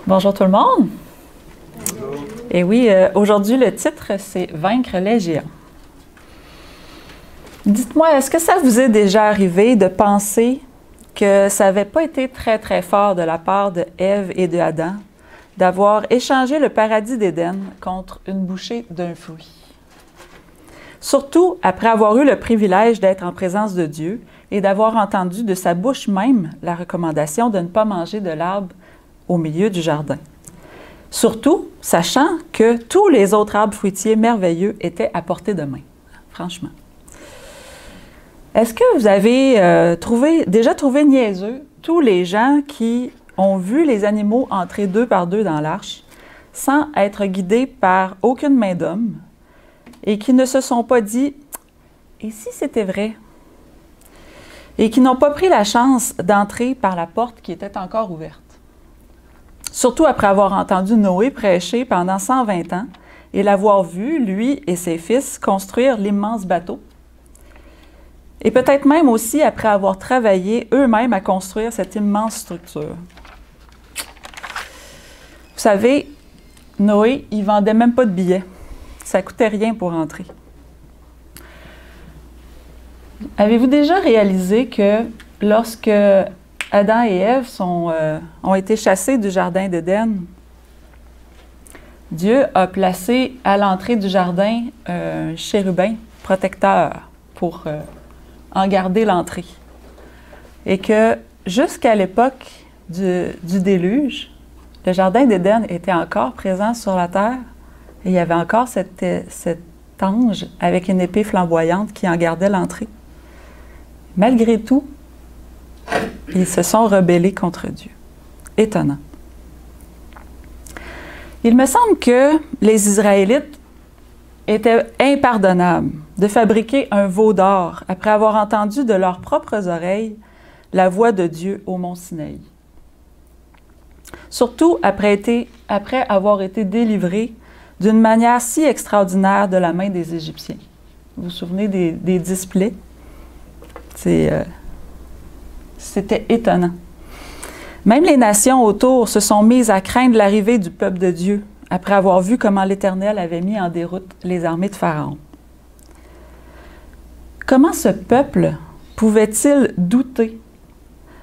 Bonjour tout le monde. Bonjour. Et oui, aujourd'hui le titre c'est « Vaincre les géants ». Dites-moi, est-ce que ça vous est déjà arrivé de penser que ça n'avait pas été très très fort de la part de Ève et de Adam d'avoir échangé le paradis d'Éden contre une bouchée d'un fruit? Surtout après avoir eu le privilège d'être en présence de Dieu et d'avoir entendu de sa bouche même la recommandation de ne pas manger de l'arbre au milieu du jardin. Surtout, sachant que tous les autres arbres fruitiers merveilleux étaient à portée de main, franchement. Est-ce que vous avez déjà trouvé niaiseux tous les gens qui ont vu les animaux entrer deux par deux dans l'arche sans être guidés par aucune main d'homme et qui ne se sont pas dit « Et si c'était vrai? » et qui n'ont pas pris la chance d'entrer par la porte qui était encore ouverte. Surtout après avoir entendu Noé prêcher pendant 120 ans et l'avoir vu, lui et ses fils, construire l'immense bateau. Et peut-être même aussi après avoir travaillé eux-mêmes à construire cette immense structure. Vous savez, Noé, il ne vendait même pas de billets. Ça ne coûtait rien pour entrer. Avez-vous déjà réalisé que lorsque Adam et Ève ont été chassés du jardin d'Éden, Dieu a placé à l'entrée du jardin un chérubin protecteur pour en garder l'entrée. Et que jusqu'à l'époque du déluge, le jardin d'Éden était encore présent sur la terre et il y avait encore cet ange avec une épée flamboyante qui en gardait l'entrée. Malgré tout, ils se sont rebellés contre Dieu. Étonnant. Il me semble que les Israélites étaient impardonnables de fabriquer un veau d'or après avoir entendu de leurs propres oreilles la voix de Dieu au mont Sinaï. Surtout après avoir été délivrés d'une manière si extraordinaire de la main des Égyptiens. Vous vous souvenez des 10 plaies? C'était étonnant. Même les nations autour se sont mises à craindre l'arrivée du peuple de Dieu après avoir vu comment l'Éternel avait mis en déroute les armées de Pharaon. Comment ce peuple pouvait-il douter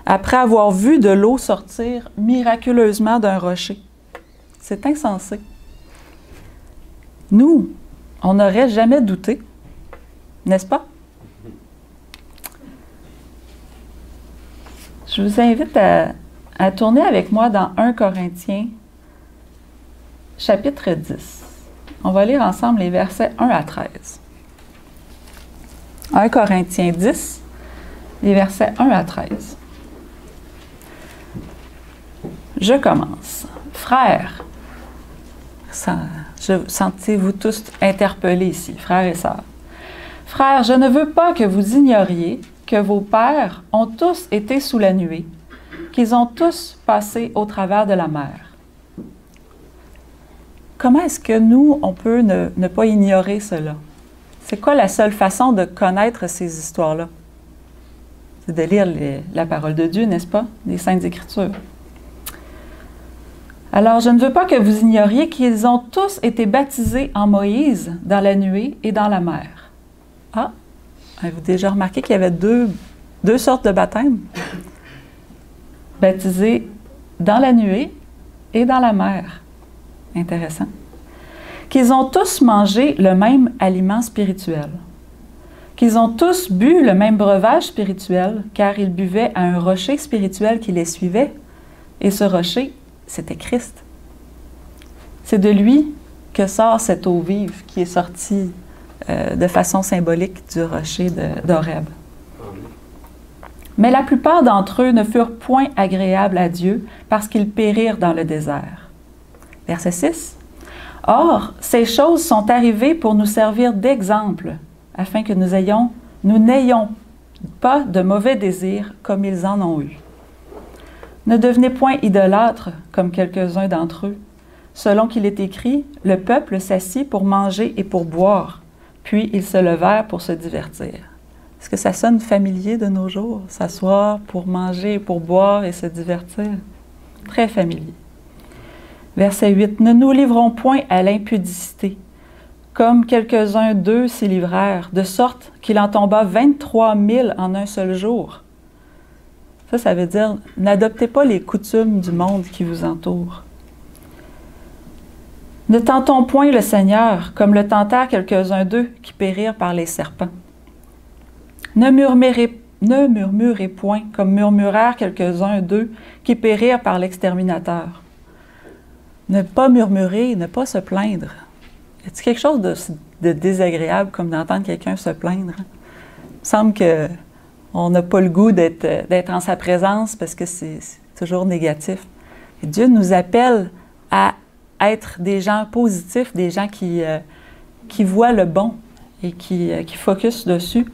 après avoir vu de l'eau sortir miraculeusement d'un rocher? C'est insensé. Nous, on n'aurait jamais douté, n'est-ce pas? Je vous invite à tourner avec moi dans 1 Corinthiens, chapitre 10. On va lire ensemble les versets 1 à 13. 1 Corinthiens 10, les versets 1 à 13. Je commence. Frères, sentez-vous tous interpellés ici, frères et sœurs. Frères, je ne veux pas que vous ignoriez que vos pères ont tous été sous la nuée, qu'ils ont tous passé au travers de la mer. Comment est-ce que nous, on peut ne pas ignorer cela? C'est quoi la seule façon de connaître ces histoires-là? C'est de lire la parole de Dieu, n'est-ce pas? Les Saintes Écritures. Alors, je ne veux pas que vous ignoriez qu'ils ont tous été baptisés en Moïse, dans la nuée et dans la mer. Ah! Avez-vous déjà remarqué qu'il y avait deux sortes de baptêmes? Baptisés dans la nuée et dans la mer. Intéressant. Qu'ils ont tous mangé le même aliment spirituel. Qu'ils ont tous bu le même breuvage spirituel, car ils buvaient à un rocher spirituel qui les suivait. Et ce rocher, c'était Christ. C'est de lui que sort cette eau vive qui est sortie de façon symbolique du rocher d'Horeb. Mais la plupart d'entre eux ne furent point agréables à Dieu parce qu'ils périrent dans le désert. Verset 6. Or, ces choses sont arrivées pour nous servir d'exemple, afin que nous n'ayons pas de mauvais désirs comme ils en ont eu. Ne devenez point idolâtres comme quelques-uns d'entre eux. Selon qu'il est écrit, le peuple s'assit pour manger et pour boire. Puis ils se levèrent pour se divertir. Est-ce que ça sonne familier de nos jours, s'asseoir pour manger, pour boire et se divertir? Très familier. Verset 8. « Ne nous livrons point à l'impudicité, comme quelques-uns d'eux s'y livrèrent, de sorte qu'il en tomba 23 000 en un seul jour. » Ça veut dire, n'adoptez pas les coutumes du monde qui vous entoure. « Ne tentons point le Seigneur, comme le tentèrent quelques-uns d'eux qui périrent par les serpents. Ne murmurez point, comme murmurèrent quelques-uns d'eux qui périrent par l'exterminateur. » Ne pas murmurer, ne pas se plaindre. Y a-t-il quelque chose de désagréable comme d'entendre quelqu'un se plaindre? Il me semble qu'on n'a pas le goût d'être en sa présence parce que c'est toujours négatif. Et Dieu nous appelle à être des gens positifs, des gens qui voient le bon et qui focusent dessus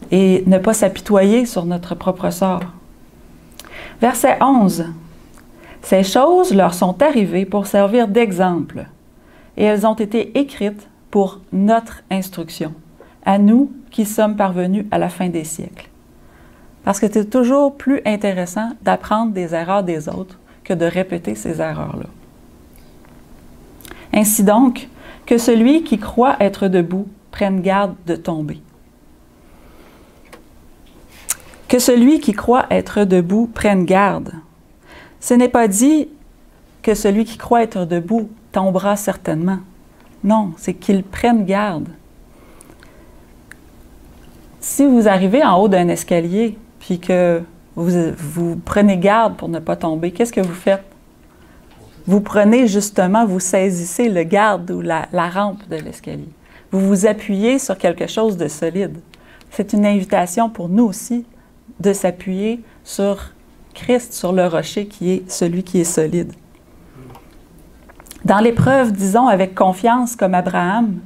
et ne pas s'apitoyer sur notre propre sort. Verset 11. Ces choses leur sont arrivées pour servir d'exemple, et elles ont été écrites pour notre instruction, à nous qui sommes parvenus à la fin des siècles. Parce que c'est toujours plus intéressant d'apprendre des erreurs des autres que de répéter ces erreurs-là. Ainsi donc, que celui qui croit être debout prenne garde de tomber. Que celui qui croit être debout prenne garde. Ce n'est pas dit que celui qui croit être debout tombera certainement. Non, c'est qu'il prenne garde. Si vous arrivez en haut d'un escalier, puis que vous prenez garde pour ne pas tomber, qu'est-ce que vous faites? Vous prenez justement, vous saisissez le garde ou la rampe de l'escalier. Vous vous appuyez sur quelque chose de solide. C'est une invitation pour nous aussi de s'appuyer sur Christ, sur le rocher qui est celui qui est solide. Dans l'épreuve, disons avec confiance comme Abraham,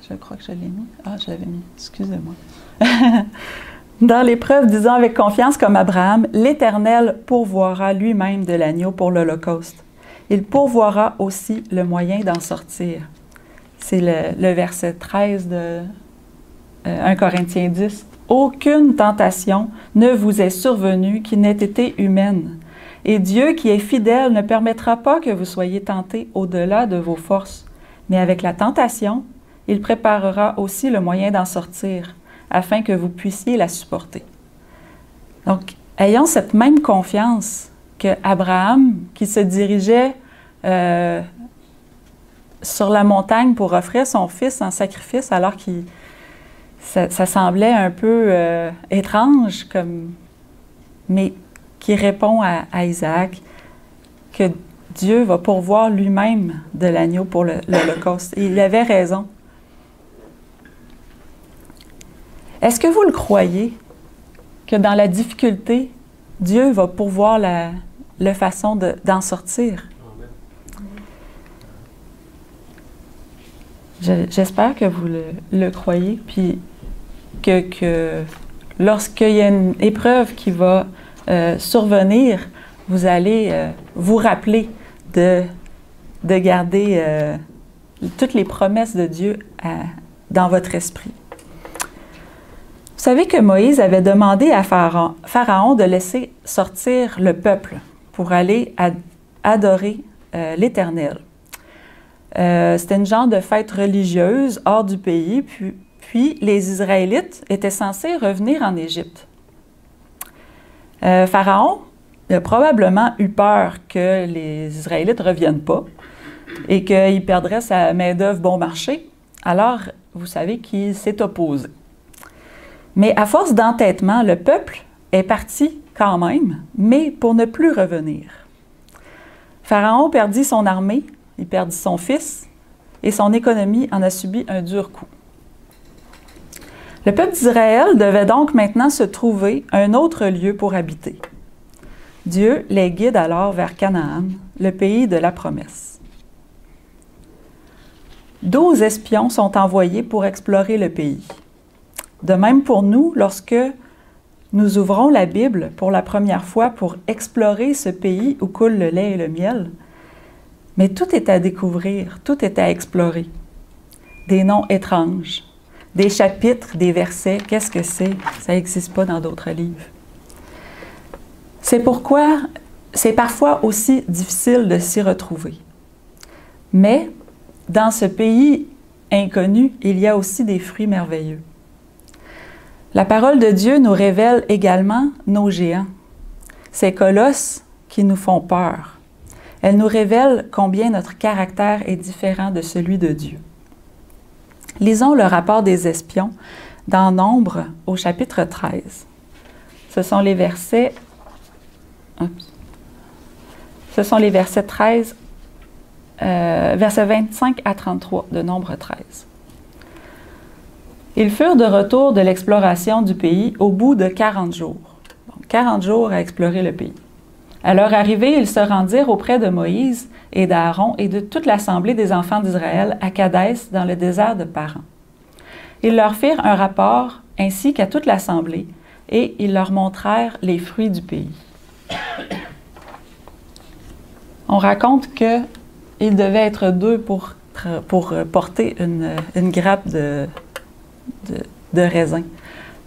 je crois que je l'ai mis. Ah, je l'avais mis, excusez-moi. Dans l'épreuve, disons avec confiance comme Abraham, l'Éternel pourvoira lui-même de l'agneau pour l'Holocauste. Il pourvoira aussi le moyen d'en sortir. C'est le verset 13 de 1 Corinthiens 10. Aucune tentation ne vous est survenue qui n'ait été humaine. Et Dieu, qui est fidèle, ne permettra pas que vous soyez tentés au-delà de vos forces. Mais avec la tentation, il préparera aussi le moyen d'en sortir, afin que vous puissiez la supporter. Donc, ayons cette même confiance qu'Abraham, qui se dirigeait sur la montagne pour offrir son fils en sacrifice, alors que ça semblait un peu étrange, mais qui répond à Isaac que Dieu va pourvoir lui-même de l'agneau pour l'Holocauste. Et il avait raison. Est-ce que vous le croyez, que dans la difficulté, Dieu va pourvoir la façon d'en sortir? J'espère que vous le croyez, puis que lorsqu'il y a une épreuve qui va survenir, vous allez vous rappeler de garder toutes les promesses de Dieu dans votre esprit. Vous savez que Moïse avait demandé à Pharaon de laisser sortir le peuple pour aller adorer l'Éternel. C'était une genre de fête religieuse hors du pays, puis les Israélites étaient censés revenir en Égypte. Pharaon a probablement eu peur que les Israélites ne reviennent pas et qu'il perdrait sa main-d'œuvre bon marché. Alors, vous savez qu'il s'est opposé. Mais à force d'entêtement, le peuple est parti quand même, mais pour ne plus revenir. Pharaon perdit son armée, il perdit son fils, et son économie en a subi un dur coup. Le peuple d'Israël devait donc maintenant se trouver un autre lieu pour habiter. Dieu les guide alors vers Canaan, le pays de la promesse. 12 espions sont envoyés pour explorer le pays. De même pour nous, lorsque nous ouvrons la Bible pour la première fois pour explorer ce pays où coule le lait et le miel, mais tout est à découvrir, tout est à explorer. Des noms étranges, des chapitres, des versets, qu'est-ce que c'est? Ça n'existe pas dans d'autres livres. C'est pourquoi c'est parfois aussi difficile de s'y retrouver. Mais dans ce pays inconnu, il y a aussi des fruits merveilleux. La parole de Dieu nous révèle également nos géants, ces colosses qui nous font peur. Elle nous révèle combien notre caractère est différent de celui de Dieu. Lisons le rapport des espions dans Nombre au chapitre 13. Ce sont les versets 13, versets 25 à 33 de Nombre 13. Ils furent de retour de l'exploration du pays au bout de 40 jours. Donc, 40 jours à explorer le pays. À leur arrivée, ils se rendirent auprès de Moïse et d'Aaron et de toute l'assemblée des enfants d'Israël à Kadès, dans le désert de Paran. Ils leur firent un rapport, ainsi qu'à toute l'assemblée, et ils leur montrèrent les fruits du pays. On raconte qu'ils devaient être deux pour porter une grappe de raisin.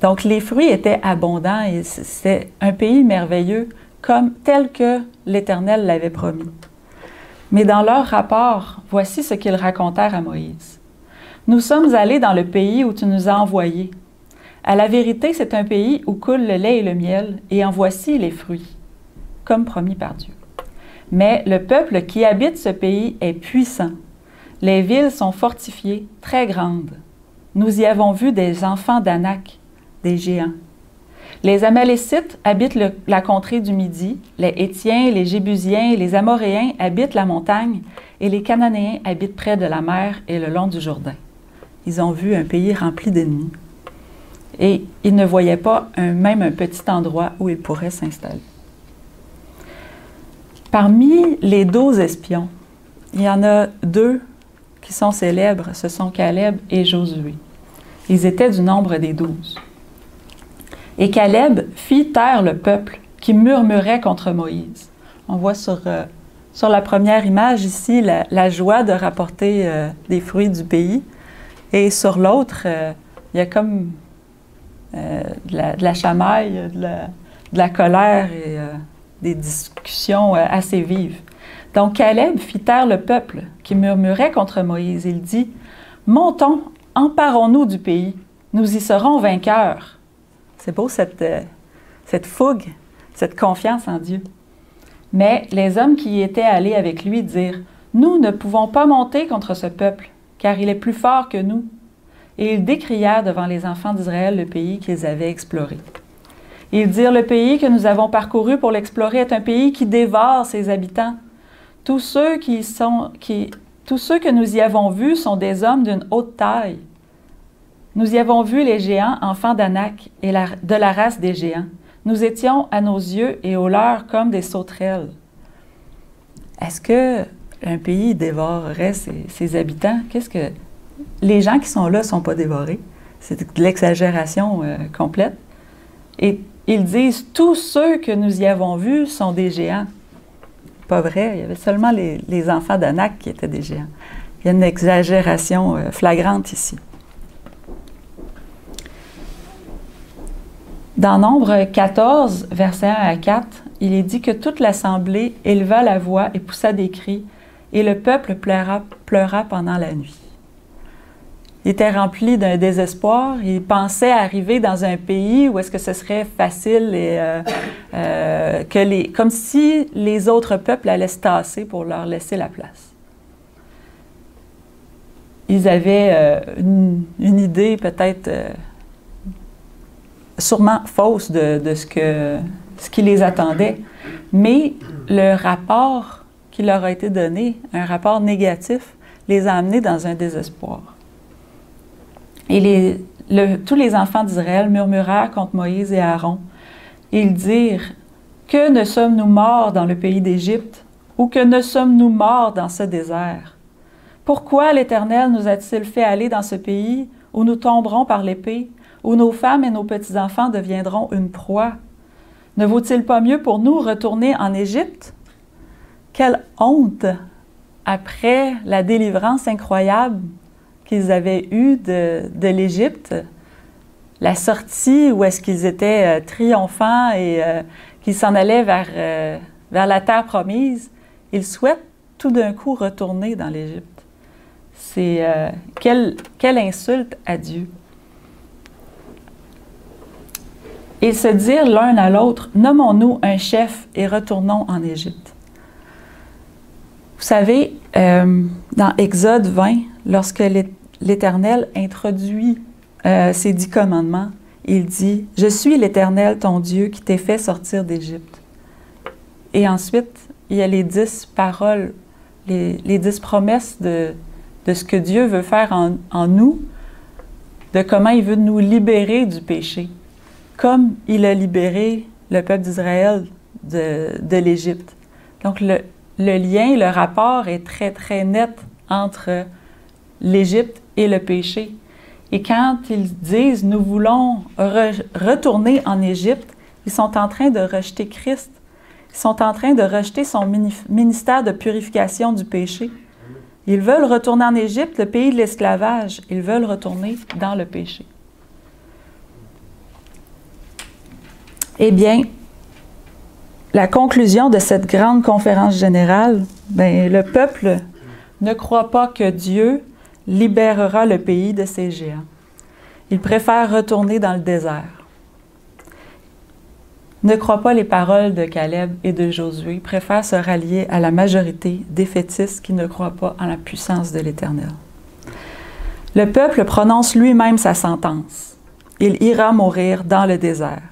Donc, les fruits étaient abondants et c'était un pays merveilleux tel que l'Éternel l'avait promis. Mais dans leur rapport, voici ce qu'ils racontèrent à Moïse. « Nous sommes allés dans le pays où tu nous as envoyés. À la vérité, c'est un pays où coule le lait et le miel, et en voici les fruits, comme promis par Dieu. Mais le peuple qui habite ce pays est puissant. Les villes sont fortifiées, très grandes. Nous y avons vu des enfants d'Anak, des géants. Les Amalécites habitent la contrée du Midi, les Hétiens, les Jébusiens et les Amoréens habitent la montagne, et les Cananéens habitent près de la mer et le long du Jourdain. » Ils ont vu un pays rempli d'ennemis, et ils ne voyaient pas même un petit endroit où ils pourraient s'installer. Parmi les 12 espions, il y en a 2 qui sont célèbres, ce sont Caleb et Josué. Ils étaient du nombre des 12. Et Caleb fit taire le peuple qui murmurait contre Moïse. On voit sur la première image ici la joie de rapporter des fruits du pays. Et sur l'autre, il y a comme de la chamaille, de la colère et des discussions assez vives. Donc Caleb fit taire le peuple qui murmurait contre Moïse. Il dit, « Montons, emparons-nous du pays, nous y serons vainqueurs. » C'est beau cette fougue, cette confiance en Dieu. Mais les hommes qui y étaient allés avec lui dirent, « Nous ne pouvons pas monter contre ce peuple, car il est plus fort que nous. » Et ils décrièrent devant les enfants d'Israël le pays qu'ils avaient exploré. Ils dirent, « Le pays que nous avons parcouru pour l'explorer est un pays qui dévore ses habitants. Tous ceux que nous y avons vus sont des hommes d'une haute taille. Nous y avons vu les géants, enfants d'Anak, et de la race des géants. Nous étions à nos yeux et aux leurs comme des sauterelles. » Est-ce qu'un pays dévorerait ses habitants? Qu'est-ce que... Les gens qui sont là ne sont pas dévorés. C'est de l'exagération complète. Et ils disent, tous ceux que nous y avons vus sont des géants. Pas vrai, il y avait seulement les enfants d'Anak qui étaient des géants. Il y a une exagération flagrante ici. Dans Nombre 14, versets 1 à 4, il est dit que toute l'assemblée éleva la voix et poussa des cris, et le peuple pleura pendant la nuit. Il était rempli d'un désespoir. Il pensait arriver dans un pays où est-ce que ce serait facile et comme si les autres peuples allaient se tasser pour leur laisser la place. Ils avaient une idée peut-être sûrement fausse de ce qui les attendait, mais le rapport qui leur a été donné, un rapport négatif, les a amenés dans un désespoir. Et tous les enfants d'Israël murmurèrent contre Moïse et Aaron. Ils dirent, « Que ne sommes-nous morts dans le pays d'Égypte, ou que ne sommes-nous morts dans ce désert? Pourquoi l'Éternel nous a-t-il fait aller dans ce pays où nous tomberons par l'épée, où nos femmes et nos petits-enfants deviendront une proie? Ne vaut-il pas mieux pour nous retourner en Égypte? » Quelle honte après la délivrance incroyable qu'ils avaient eue de l'Égypte, la sortie où est-ce qu'ils étaient triomphants et qu'ils s'en allaient vers vers la terre promise, ils souhaitent tout d'un coup retourner dans l'Égypte. C'est quelle insulte à Dieu. Et se dire l'un à l'autre, nommons-nous un chef et retournons en Égypte. Vous savez, dans Exode 20, lorsque l'Éternel introduit ses 10 commandements, il dit « Je suis l'Éternel, ton Dieu, qui t'ai fait sortir d'Égypte. » Et ensuite, il y a les 10 paroles, les 10 promesses de ce que Dieu veut faire en nous, de comment il veut nous libérer du péché, comme il a libéré le peuple d'Israël de l'Égypte. Donc, le lien, le rapport est très, très net entre l'Égypte et le péché. Et quand ils disent « Nous voulons retourner en Égypte », ils sont en train de rejeter Christ. Ils sont en train de rejeter son ministère de purification du péché. Ils veulent retourner en Égypte, le pays de l'esclavage. Ils veulent retourner dans le péché. Eh bien, la conclusion de cette grande conférence générale, le peuple ne croit pas que Dieu libérera le pays de ses géants. Il préfère retourner dans le désert. Ne croit pas les paroles de Caleb et de Josué, préfère se rallier à la majorité des fétistes qui ne croient pas en la puissance de l'Éternel. Le peuple prononce lui-même sa sentence. Il ira mourir dans le désert.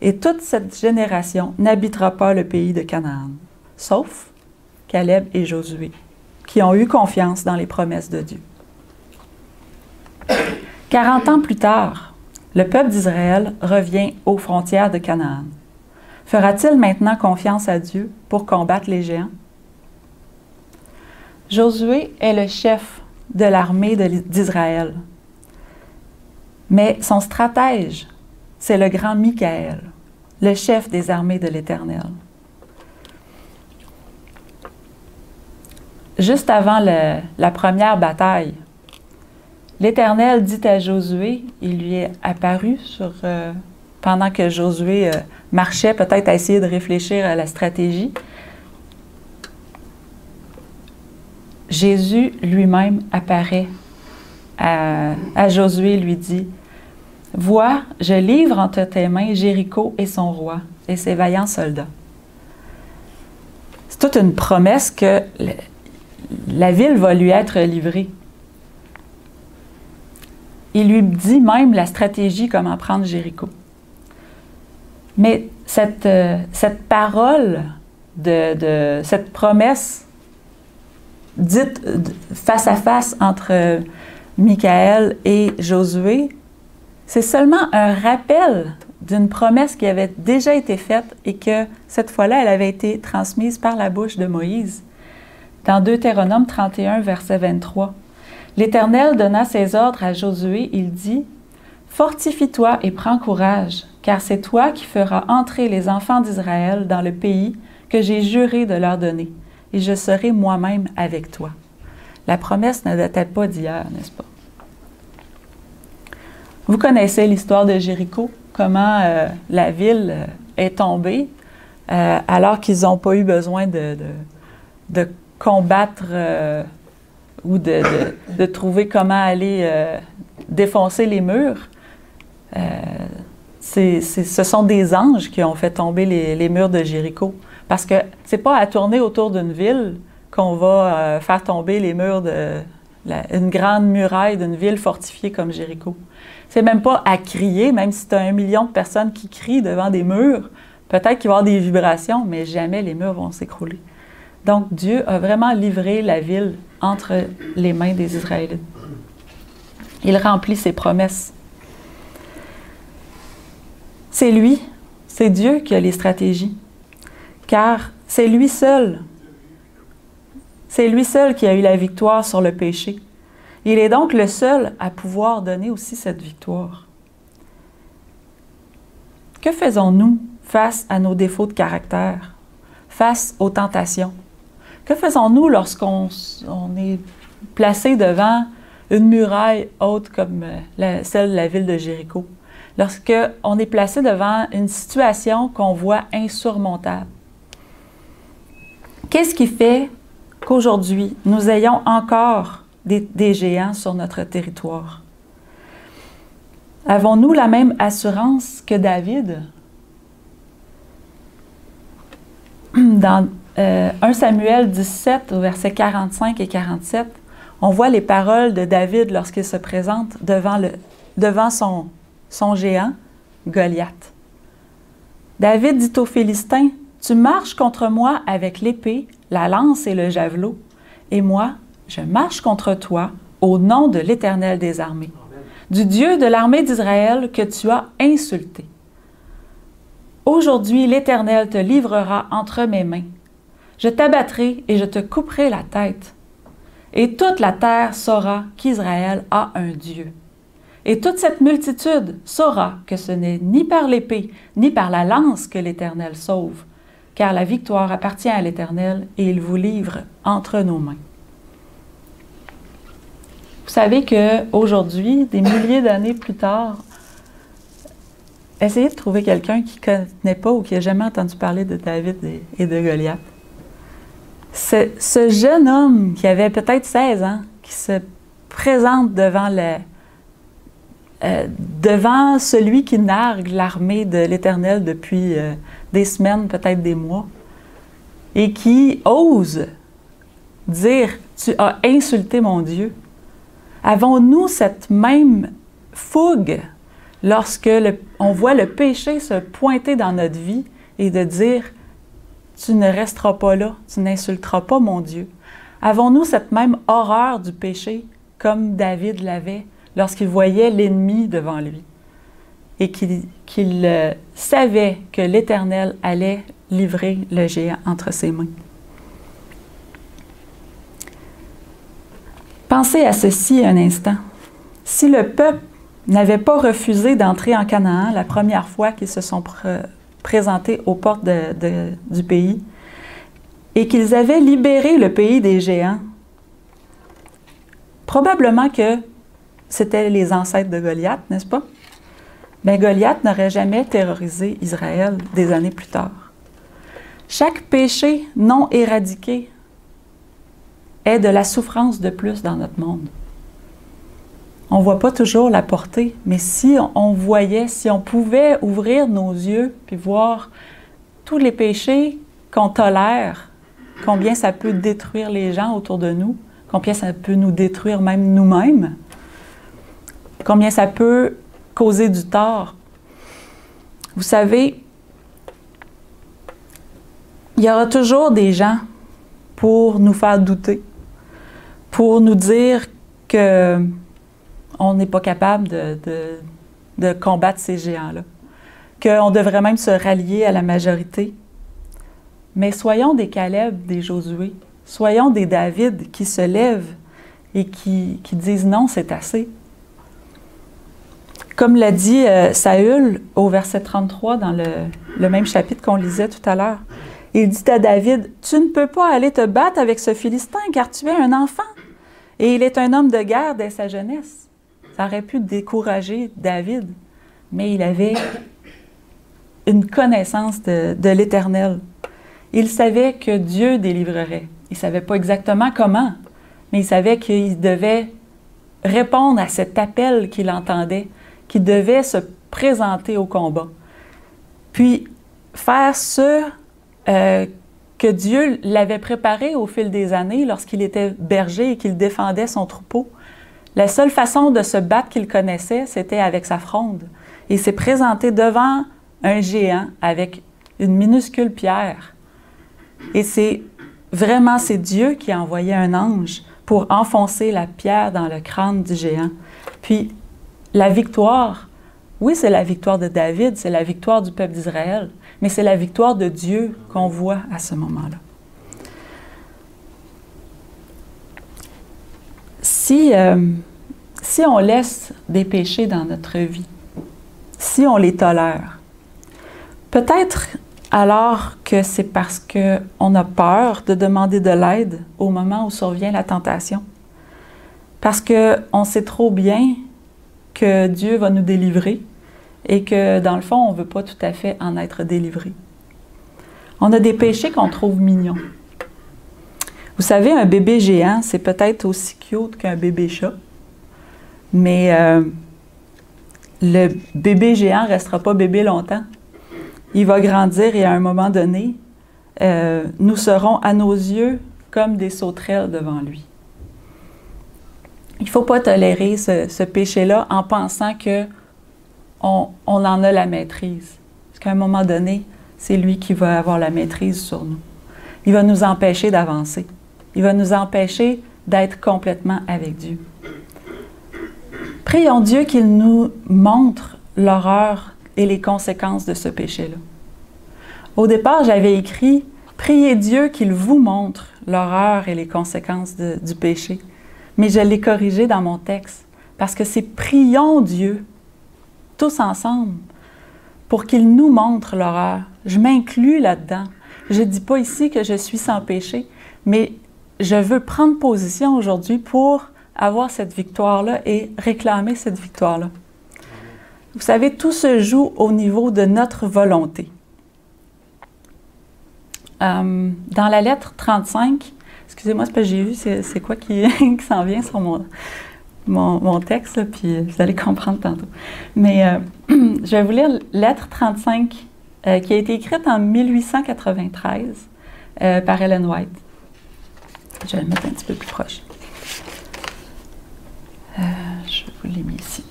Et toute cette génération n'habitera pas le pays de Canaan, sauf Caleb et Josué, qui ont eu confiance dans les promesses de Dieu. 40 ans plus tard, le peuple d'Israël revient aux frontières de Canaan. Fera-t-il maintenant confiance à Dieu pour combattre les géants? Josué est le chef de l'armée d'Israël. Mais son stratège, c'est le grand Michaël, le chef des armées de l'Éternel. Juste avant la première bataille, l'Éternel dit à Josué, il lui est apparu pendant que Josué marchait, peut-être à essayer de réfléchir à la stratégie. Jésus lui-même apparaît à Josué et lui dit « Vois, je livre entre tes mains Jéricho et son roi et ses vaillants soldats. » C'est toute une promesse que la ville va lui être livrée. Il lui dit même la stratégie, comment prendre Jéricho. Mais cette parole, cette promesse dite face à face entre Michaël et Josué, c'est seulement un rappel d'une promesse qui avait déjà été faite et que cette fois-là, elle avait été transmise par la bouche de Moïse. Dans Deutéronome 31, verset 23. L'Éternel donna ses ordres à Josué, il dit « Fortifie-toi et prends courage, car c'est toi qui feras entrer les enfants d'Israël dans le pays que j'ai juré de leur donner, et je serai moi-même avec toi. » La promesse ne datait pas d'hier, n'est-ce pas? Vous connaissez l'histoire de Jéricho, comment la ville est tombée alors qu'ils n'ont pas eu besoin de combattre ou de trouver comment aller défoncer les murs. Ce sont des anges qui ont fait tomber les murs de Jéricho. Parce que c'est pas à tourner autour d'une ville qu'on va faire tomber les murs une grande muraille d'une ville fortifiée comme Jéricho. C'est même pas à crier, même si tu as 1 million de personnes qui crient devant des murs, peut-être qu'il va y avoir des vibrations, mais jamais les murs vont s'écrouler. Donc, Dieu a vraiment livré la ville entre les mains des Israélites. Il remplit ses promesses. C'est lui, c'est Dieu qui a les stratégies, car c'est lui seul qui a eu la victoire sur le péché. Il est donc le seul à pouvoir donner aussi cette victoire. Que faisons-nous face à nos défauts de caractère, face aux tentations? Que faisons-nous lorsqu'on est placé devant une muraille haute comme celle de la ville de Jéricho? Lorsqu'on est placé devant une situation qu'on voit insurmontable? Qu'est-ce qui fait qu'aujourd'hui, nous ayons encore des géants sur notre territoire? Avons-nous la même assurance que David? Dans 1 Samuel 17, au verset 45 et 47, on voit les paroles de David lorsqu'il se présente devant son géant, Goliath. David dit aux Philistins, « Tu marches contre moi avec l'épée, la lance et le javelot, et moi, je marche contre toi au nom de l'Éternel des armées, du Dieu de l'armée d'Israël que tu as insulté. Aujourd'hui, l'Éternel te livrera entre mes mains. Je t'abattrai et je te couperai la tête. Et toute la terre saura qu'Israël a un Dieu. Et toute cette multitude saura que ce n'est ni par l'épée, ni par la lance que l'Éternel sauve, car la victoire appartient à l'Éternel et il vous livre entre nos mains. » Vous savez qu'aujourd'hui, des milliers d'années plus tard, essayez de trouver quelqu'un qui ne connaît pas ou qui n'a jamais entendu parler de David et de Goliath. Ce jeune homme qui avait peut-être 16 ans, qui se présente devant celui qui nargue l'armée de l'Éternel depuis des semaines, peut-être des mois, et qui ose dire « Tu as insulté mon Dieu ». Avons-nous cette même fougue lorsque on voit le péché se pointer dans notre vie et de dire « Tu ne resteras pas là, tu n'insulteras pas mon Dieu ». Avons-nous cette même horreur du péché comme David l'avait lorsqu'il voyait l'ennemi devant lui et qu'il savait que l'Éternel allait livrer le géant entre ses mains? Pensez à ceci un instant. Si le peuple n'avait pas refusé d'entrer en Canaan la première fois qu'ils se sont présentés aux portes du pays et qu'ils avaient libéré le pays des géants, probablement que c'était les ancêtres de Goliath, n'est-ce pas? Mais Goliath n'aurait jamais terrorisé Israël des années plus tard. Chaque péché non éradiqué est de la souffrance de plus dans notre monde. On ne voit pas toujours la portée, mais si on voyait, si on pouvait ouvrir nos yeux puis voir tous les péchés qu'on tolère, combien ça peut détruire les gens autour de nous, combien ça peut nous détruire même nous-mêmes, combien ça peut causer du tort. Vous savez, il y aura toujours des gens pour nous faire douter, pour nous dire qu'on n'est pas capable de combattre ces géants-là, qu'on devrait même se rallier à la majorité. Mais soyons des Caleb, des Josué, soyons des David qui se lèvent et qui disent « non, c'est assez ». Comme l'a dit Saül au verset 33 dans le même chapitre qu'on lisait tout à l'heure, il dit à David, « Tu ne peux pas aller te battre avec ce Philistin car tu es un enfant. Et il est un homme de guerre dès sa jeunesse. » Ça aurait pu décourager David, mais il avait une connaissance de l'Éternel. Il savait que Dieu délivrerait. Il ne savait pas exactement comment, mais il savait qu'il devait répondre à cet appel qu'il entendait, qu'il devait se présenter au combat. Puis faire ce que Dieu l'avait préparé au fil des années lorsqu'il était berger et qu'il défendait son troupeau. La seule façon de se battre qu'il connaissait, c'était avec sa fronde. Il s'est présenté devant un géant avec une minuscule pierre. Et c'est Dieu qui a envoyé un ange pour enfoncer la pierre dans le crâne du géant. Puis la victoire, oui, c'est la victoire de David, c'est la victoire du peuple d'Israël, mais c'est la victoire de Dieu qu'on voit à ce moment-là. Si on laisse des péchés dans notre vie, si on les tolère, peut-être alors que c'est parce qu'on a peur de demander de l'aide au moment où survient la tentation, parce qu'on sait trop bien que Dieu va nous délivrer, et que, dans le fond, on ne veut pas tout à fait en être délivré. On a des péchés qu'on trouve mignons. Vous savez, un bébé géant, c'est peut-être aussi cute qu'un bébé chat, mais le bébé géant ne restera pas bébé longtemps. Il va grandir et à un moment donné, nous serons à nos yeux comme des sauterelles devant lui. Il ne faut pas tolérer ce péché-là en pensant qu'on en a la maîtrise. Parce qu'à un moment donné, c'est lui qui va avoir la maîtrise sur nous. Il va nous empêcher d'avancer. Il va nous empêcher d'être complètement avec Dieu. Prions Dieu qu'il nous montre l'horreur et les conséquences de ce péché-là. Au départ, j'avais écrit « Priez Dieu qu'il vous montre l'horreur et les conséquences du péché ». Mais je l'ai corrigé dans mon texte, parce que c'est « Prions Dieu » tous ensemble pour qu'il nous montre l'horreur. Je m'inclus là-dedans. Je ne dis pas ici que je suis sans péché, mais je veux prendre position aujourd'hui pour avoir cette victoire-là et réclamer cette victoire-là. Vous savez, tout se joue au niveau de notre volonté. Dans la lettre 35, excusez-moi, c'est parce que j'ai vu c'est quoi qui s'en vient sur mon texte, là, puis vous allez comprendre tantôt. Mais je vais vous lire lettre 35 qui a été écrite en 1893 par Ellen White. Je vais le mettre un petit peu plus proche. Je vous l'ai mis ici.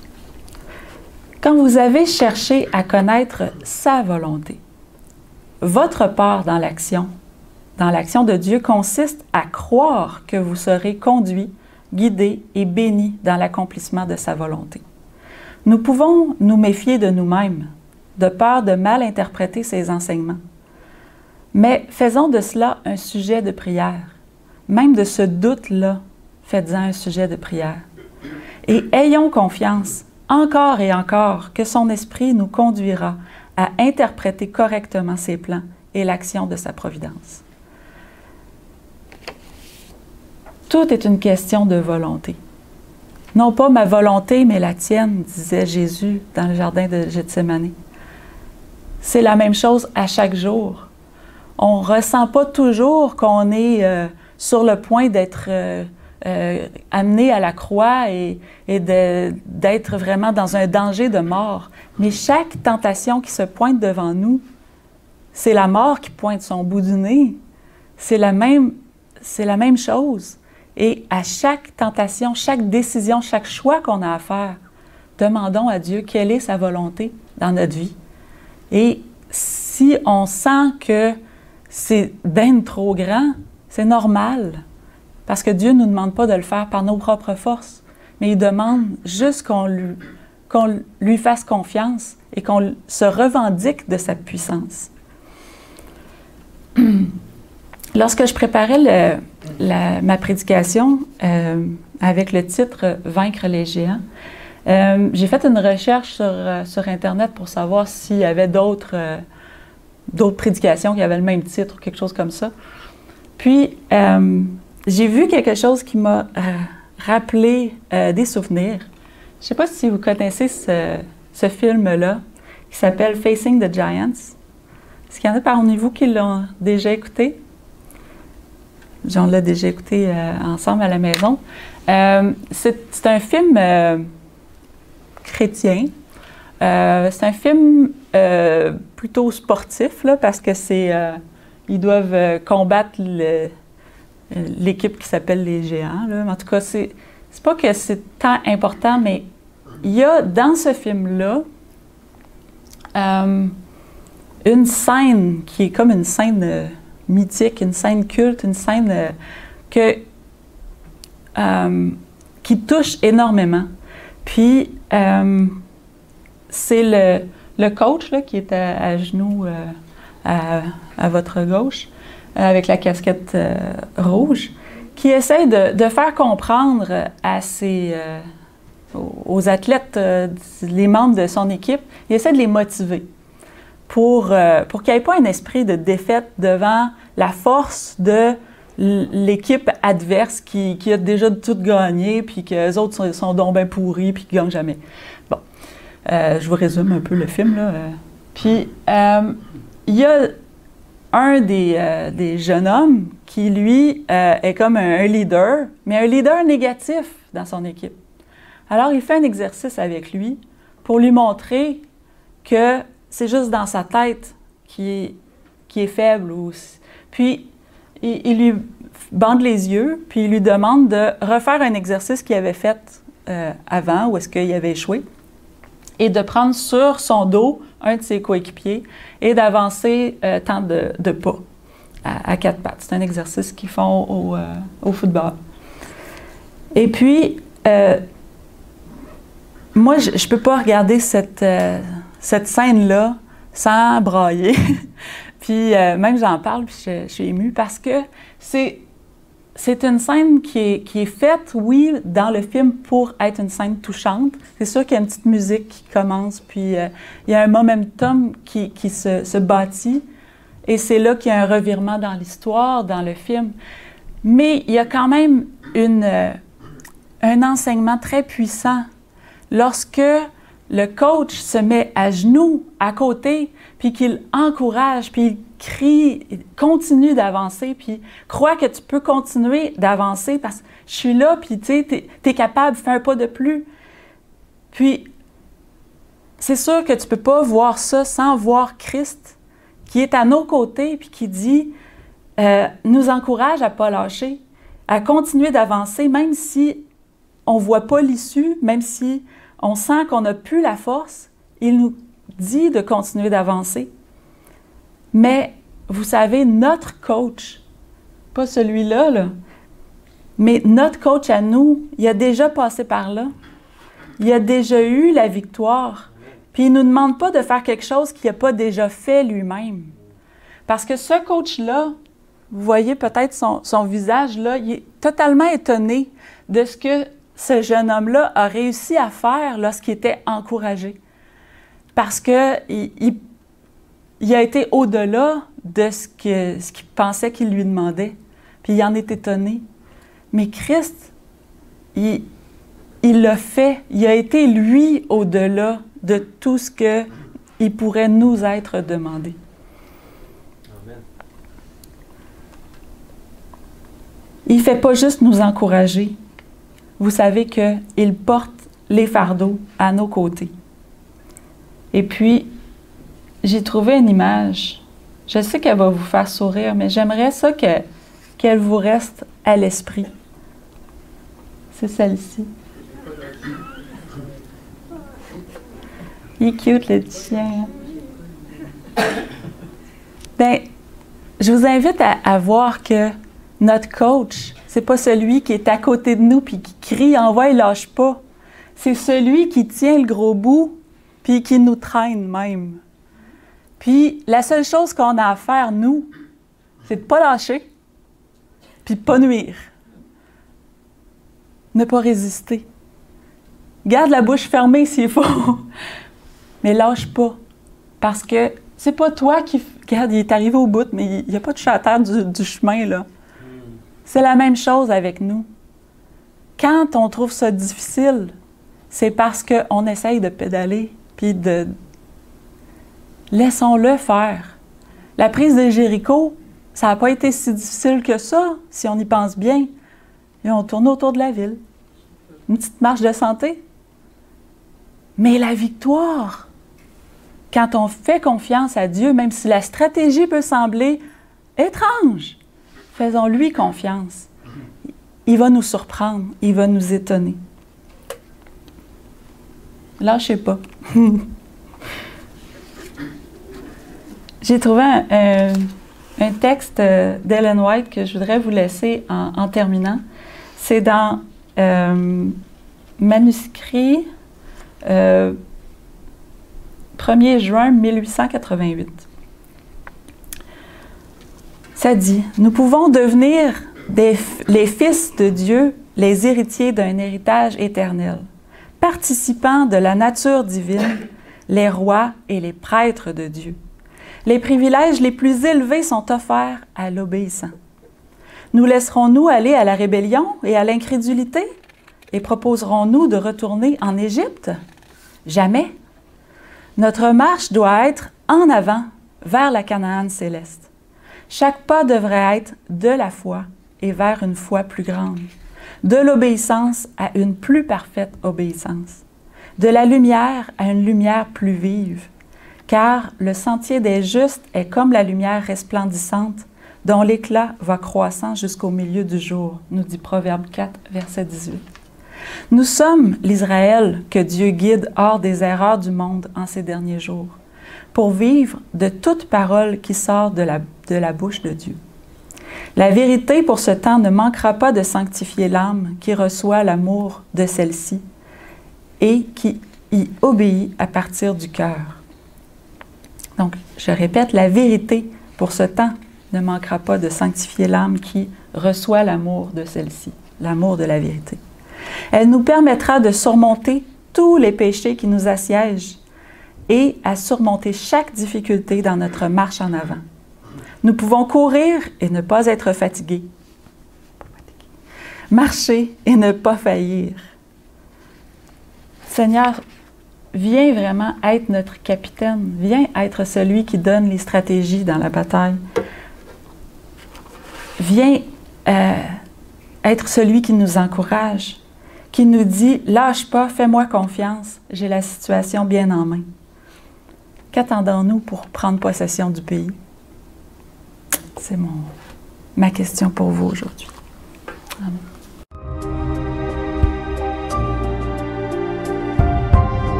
Quand vous avez cherché à connaître sa volonté, votre part dans l'action de Dieu consiste à croire que vous serez conduit, guidé et béni dans l'accomplissement de sa volonté. Nous pouvons nous méfier de nous-mêmes, de peur de mal interpréter ses enseignements. Mais faisons de cela un sujet de prière. Même de ce doute-là, faites-en un sujet de prière. Et ayons confiance, encore et encore, que son esprit nous conduira à interpréter correctement ses plans et l'action de sa providence. Tout est une question de volonté. Non pas ma volonté, mais la tienne, disait Jésus dans le jardin de Gethsémani. C'est la même chose à chaque jour. On ne ressent pas toujours qu'on est sur le point d'être amené à la croix et d'être vraiment dans un danger de mort. Mais chaque tentation qui se pointe devant nous, c'est la mort qui pointe son bout du nez. C'est la même chose. Et à chaque tentation, chaque décision, chaque choix qu'on a à faire, demandons à Dieu quelle est sa volonté dans notre vie. Et si on sent que c'est bien trop grand, c'est normal. Parce que Dieu ne nous demande pas de le faire par nos propres forces, mais il demande juste qu'on lui fasse confiance et qu'on se revendique de sa puissance. Lorsque je préparais ma prédication avec le titre « Vaincre les géants », j'ai fait une recherche sur Internet pour savoir s'il y avait d'autres prédications qui avaient le même titre ou quelque chose comme ça. Puis, j'ai vu quelque chose qui m'a rappelé des souvenirs. Je ne sais pas si vous connaissez ce film-là, qui s'appelle « Facing the Giants ». Est-ce qu'il y en a parmi vous qui l'ont déjà écouté? On l'a déjà écouté ensemble à la maison. C'est un film chrétien. C'est un film plutôt sportif, là, parce que ils doivent combattre l'équipe qui s'appelle les Géants. Là. En tout cas, c'est pas que c'est tant important, mais il y a dans ce film-là une scène qui est comme une scène mythique, une scène culte, une scène qui touche énormément. Puis, c'est le coach là, qui est à genoux à votre gauche, avec la casquette rouge, qui essaie de faire comprendre aux athlètes, les membres de son équipe, il essaie de les motiver pour qu'il n'y ait pas un esprit de défaite devant la force de l'équipe adverse qui a déjà tout gagné, puis que les autres sont donc bien pourris, puis qui ne gagnent jamais. Bon, je vous résume un peu le film, là. Puis, il y a un des jeunes hommes qui, lui, est comme un leader, mais un leader négatif dans son équipe. Alors, il fait un exercice avec lui pour lui montrer que c'est juste dans sa tête qui est faible. Puis, il lui bande les yeux, puis il lui demande de refaire un exercice qu'il avait fait avant, où est-ce qu'il avait échoué, et de prendre sur son dos un de ses coéquipiers et d'avancer tant de pas à quatre pattes. C'est un exercice qu'ils font au football. Et puis, moi, je ne peux pas regarder cette scène-là sans brailler. Puis même j'en parle, puis je suis émue parce que c'est une scène qui est faite, oui, dans le film pour être une scène touchante. C'est sûr qu'il y a une petite musique qui commence, puis il y a un momentum qui se bâtit. Et c'est là qu'il y a un revirement dans l'histoire, dans le film. Mais il y a quand même un enseignement très puissant lorsque le coach se met à genoux, à côté, puis qu'il encourage, puis il crie, il continue d'avancer, puis crois que tu peux continuer d'avancer parce que je suis là, puis tu sais, t'es capable, fais un pas de plus. Puis, c'est sûr que tu peux pas voir ça sans voir Christ qui est à nos côtés, puis qui dit, nous encourage à pas lâcher, à continuer d'avancer, même si on voit pas l'issue, même si on sent qu'on n'a plus la force, il nous dit de continuer d'avancer. Mais, vous savez, notre coach, pas celui-là, là, mais notre coach à nous, il a déjà passé par là. Il a déjà eu la victoire. Puis il ne nous demande pas de faire quelque chose qu'il n'a pas déjà fait lui-même. Parce que ce coach-là, vous voyez peut-être son visage, là, il est totalement étonné de ce que ce jeune homme-là a réussi à faire lorsqu'il était encouragé. Parce qu'il a été au-delà de ce qu'il pensait qu'il lui demandait. Puis il en est étonné. Mais Christ, il l'a fait. Il a été, lui, au-delà de tout ce qu'il pourrait nous être demandé. Amen. Il ne fait pas juste nous encourager. Vous savez qu'il porte les fardeaux à nos côtés. Et puis, j'ai trouvé une image. Je sais qu'elle va vous faire sourire, mais j'aimerais ça qu'elle vous reste à l'esprit. C'est celle-ci. Il est cute, le petit chien. Bien, je vous invite à voir que notre coach, c'est pas celui qui est à côté de nous puis qui crie « envoie, il lâche pas ». C'est celui qui tient le gros bout puis qui nous traîne même. Puis la seule chose qu'on a à faire, nous, c'est de ne pas lâcher puis de ne pas nuire. Ne pas résister. Garde la bouche fermée s'il faut, mais lâche pas. Parce que c'est pas toi qui... Regarde, il est arrivé au bout, mais il n'y a pas de touché à terre du chemin, là. C'est la même chose avec nous. Quand on trouve ça difficile, c'est parce qu'on essaye de pédaler, puis de... Laissons-le faire. La prise de Jéricho, ça n'a pas été si difficile que ça, si on y pense bien. Et on tourne autour de la ville. Une petite marche de santé. Mais la victoire, quand on fait confiance à Dieu, même si la stratégie peut sembler étrange, faisons-lui confiance. Il va nous surprendre, il va nous étonner. Lâchez pas. J'ai trouvé un texte d'Ellen White que je voudrais vous laisser en terminant. C'est dans manuscrit 1er juin 1888. Ça dit, « Nous pouvons devenir les fils de Dieu, les héritiers d'un héritage éternel, participants de la nature divine, les rois et les prêtres de Dieu. Les privilèges les plus élevés sont offerts à l'obéissant. Nous laisserons-nous aller à la rébellion et à l'incrédulité? Et proposerons-nous de retourner en Égypte? Jamais. Notre marche doit être en avant vers la Canaan céleste. Chaque pas devrait être de la foi et vers une foi plus grande, de l'obéissance à une plus parfaite obéissance, de la lumière à une lumière plus vive, car le sentier des justes est comme la lumière resplendissante dont l'éclat va croissant jusqu'au milieu du jour, nous dit Proverbe 4, verset 18. Nous sommes l'Israël que Dieu guide hors des erreurs du monde en ces derniers jours, pour vivre de toute parole qui sort de la bouche de Dieu. La vérité pour ce temps ne manquera pas de sanctifier l'âme qui reçoit l'amour de celle-ci et qui y obéit à partir du cœur. Donc, je répète, la vérité pour ce temps ne manquera pas de sanctifier l'âme qui reçoit l'amour de celle-ci, l'amour de la vérité. Elle nous permettra de surmonter tous les péchés qui nous assiègent et à surmonter chaque difficulté dans notre marche en avant. Nous pouvons courir et ne pas être fatigués, marcher et ne pas faillir. Seigneur, viens vraiment être notre capitaine, viens être celui qui donne les stratégies dans la bataille. Viens être celui qui nous encourage, qui nous dit « Lâche pas, fais-moi confiance, j'ai la situation bien en main. » Qu'attendons-nous pour prendre possession du pays? C'est ma question pour vous aujourd'hui. Amen.